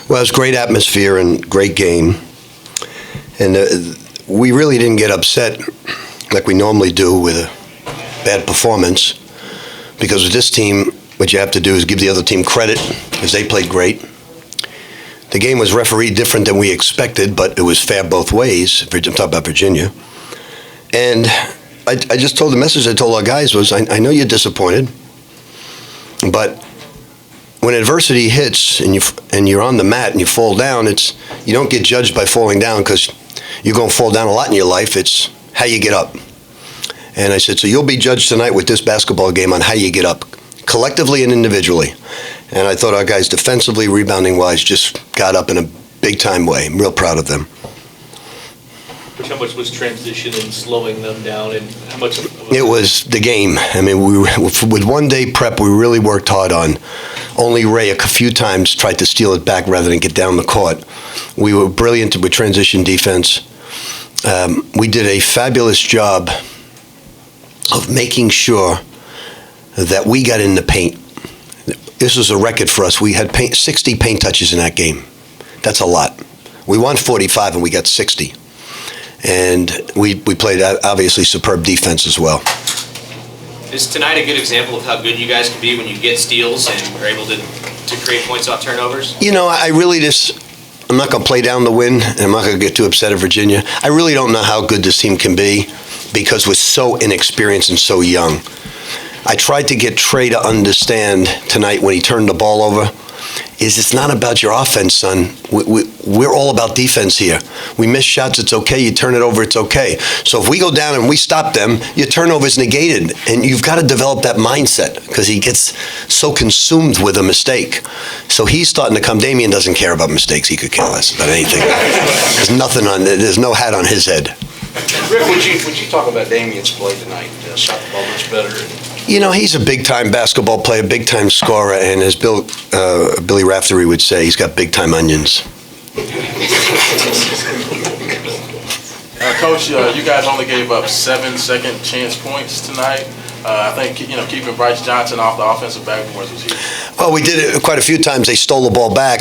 Well, it was great atmosphere and great game. And we really didn't get upset like we normally do with a bad performance, because with this team, what you have to do is give the other team credit, because they played great. The game was refereed different than we expected, but it was fair both ways. I'm talking about Virginia. And I just told the message I told our guys was, I know you're disappointed, but when adversity hits and you're on the mat and you fall down, you don't get judged by falling down, because you're going to fall down a lot in your life. It's how you get up. And I said, so you'll be judged tonight with this basketball game on how you get up, collectively and individually. And I thought our guys defensively, rebounding-wise, just got up in a big-time way. I'm real proud of them. How much was transition and slowing them down, and how much? It was the game. I mean, with one-day prep, we really worked hard on. Only Ray a few times tried to steal it back rather than get down the court. We were brilliant with transition defense. We did a fabulous job of making sure that we got in the paint. This was a record for us. We had 60 paint touches in that game. That's a lot. We won 45 and we got 60. And we played, obviously, superb defense as well. Is tonight a good example of how good you guys can be when you get steals and are able to create points off turnovers? You know, I'm not going to play down the win, and I'm not going to get too upset at Virginia. I really don't know how good this team can be, because we're so inexperienced and so young. I tried to get Trey to understand tonight when he turned the ball over, it's not about your offense, son. We're all about defense here. We miss shots, it's okay. You turn it over, it's okay. So if we go down and we stop them, your turnover is negated. And you've got to develop that mindset, because he gets so consumed with a mistake. So he's starting to come. Damian doesn't care about mistakes. He could care less about anything. There's no hat on his head. Rick, would you talk about Damian's play tonight? Shot the ball much better. You know, he's a big-time basketball player, big-time scorer, and as Billy Raftery would say, he's got big-time onions. Coach, you guys only gave up 7 second chance points tonight. I think, keeping Bryce Johnson off the offensive backboards was huge. Well, we did it quite a few times. They stole the ball back,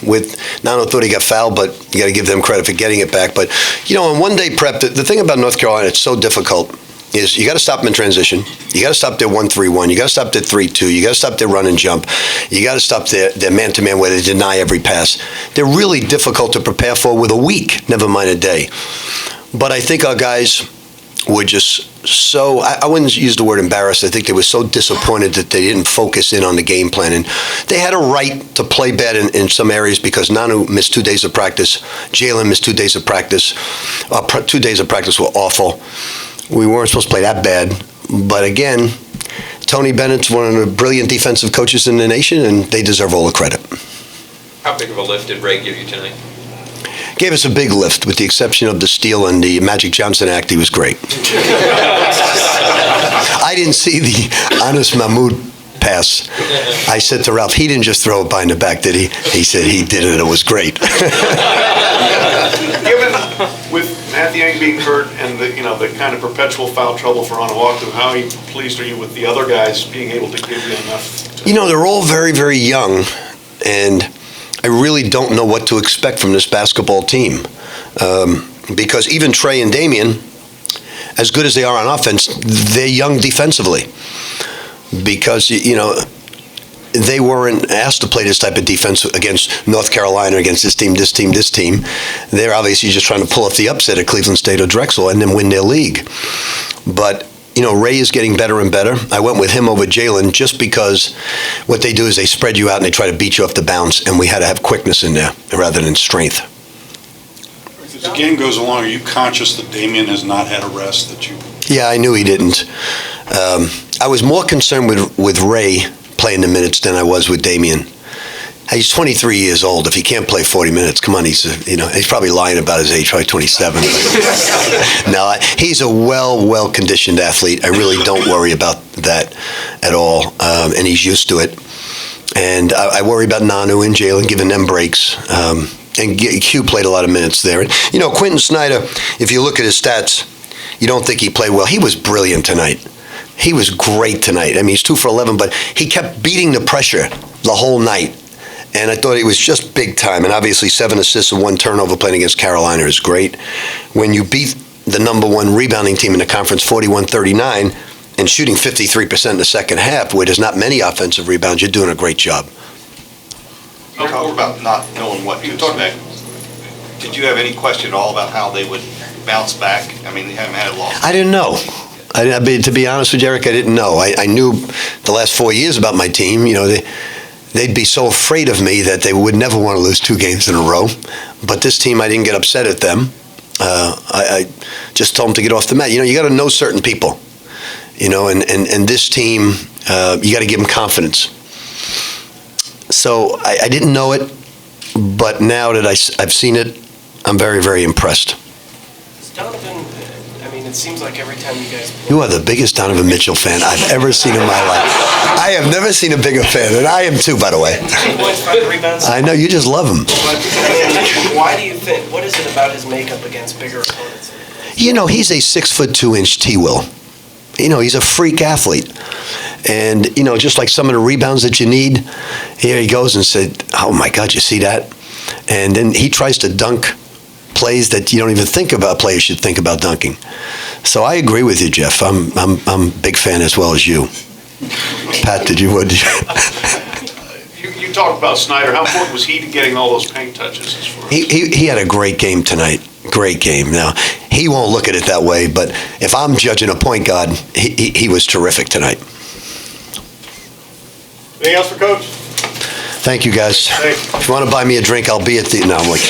with Nano thought he got fouled, but you got to give them credit for getting it back. But, on one-day prep, the thing about North Carolina, it's so difficult, is you got to stop them in transition. You got to stop their 1-3-1. You got to stop their 3-2. You got to stop their run and jump. You got to stop their man-to-man where they deny every pass. They're really difficult to prepare for with a week, never mind a day. But I think our guys were just so, I wouldn't use the word embarrassed. I think they were so disappointed that they didn't focus in on the game plan. And they had a right to play bad in some areas, because Nanu missed 2 days of practice. Jalen missed 2 days of practice. 2 days of practice were awful. We weren't supposed to play that bad. But again, Tony Bennett's one of the brilliant defensive coaches in the nation, and they deserve all the credit. How big of a lift did Ray give you tonight? Gave us a big lift, with the exception of the steal and the Magic Johnson act. He was great. I didn't see the Anas Mahmoud pass. I said to Ralph, he didn't just throw it behind the back, did he? He said he did it. It was great. Given with Matthew Yang being hurt and the kind of perpetual foul trouble for Onuaku, how pleased are you with the other guys being able to give you enough? They're all very, very young, and I really don't know what to expect from this basketball team, because even Trey and Damian, as good as they are on offense, they're young defensively, because they weren't asked to play this type of defense against North Carolina, against this team. They're obviously just trying to pull off the upset at Cleveland State or Drexel and then win their league. But Ray is getting better and better. I went with him over Jalen just because what they do is they spread you out and they try to beat you off the bounce, and we had to have quickness in there rather than strength. As the game goes along, are you conscious that Damian has not had a rest that you... Yeah, I knew he didn't. I was more concerned with Ray playing the minutes than I was with Damian. He's 23 years old. If he can't play 40 minutes, come on, he's probably lying about his age, probably 27. No, he's a well-conditioned athlete. I really don't worry about that at all, and he's used to it. And I worry about Nanu and Jalen, giving them breaks. And Q played a lot of minutes there. And, Quentin Snyder, if you look at his stats, you don't think he played well. He was brilliant tonight. He was great tonight. I mean, he's 2 for 11, but he kept beating the pressure the whole night. And I thought he was just big time. And obviously 7 assists and 1 turnover playing against Carolina is great. When you beat the number 1 rebounding team in the conference 41-39 and shooting 53% in the second half, where there's not many offensive rebounds, you're doing a great job. You talk about not knowing what to expect. Did you have any question at all about how they would bounce back? I mean, they haven't had a loss. I didn't know. To be honest with you, Eric, I didn't know. I knew the last 4 years about my team. You know, they'd be so afraid of me that they would never want to lose 2 games in a row. But this team, I didn't get upset at them. I just told them to get off the mat. You know, you got to know certain people. You know, and this team, you got to give them confidence. So I didn't know it, but now that I've seen it, I'm very, very impressed. Donovan, I mean, it seems like every time you guys play. You are the biggest Donovan Mitchell fan I've ever seen in my life. I have never seen a bigger fan, and I am too, by the way. 10 points, 5 rebounds. I know, you just love him. Why do you think, what is it about his makeup against bigger opponents? You know, he's a 6'2" T-Will. You know, he's a freak athlete. And, you know, just like some of the rebounds that you need, here he goes and said, oh my God, you see that? And then he tries to dunk plays that you don't even think about, players should think about dunking. So I agree with you, Jeff. I'm a big fan as well as you. Pat, did you? You talked about Snyder. How important was he to getting all those paint touches? As far as He had a great game tonight. Great game. Now, he won't look at it that way, but if I'm judging a point guard, he was terrific tonight. Anything else for Coach? Thank you, guys. If you want to buy me a drink, I'll be at the... No, I'm like...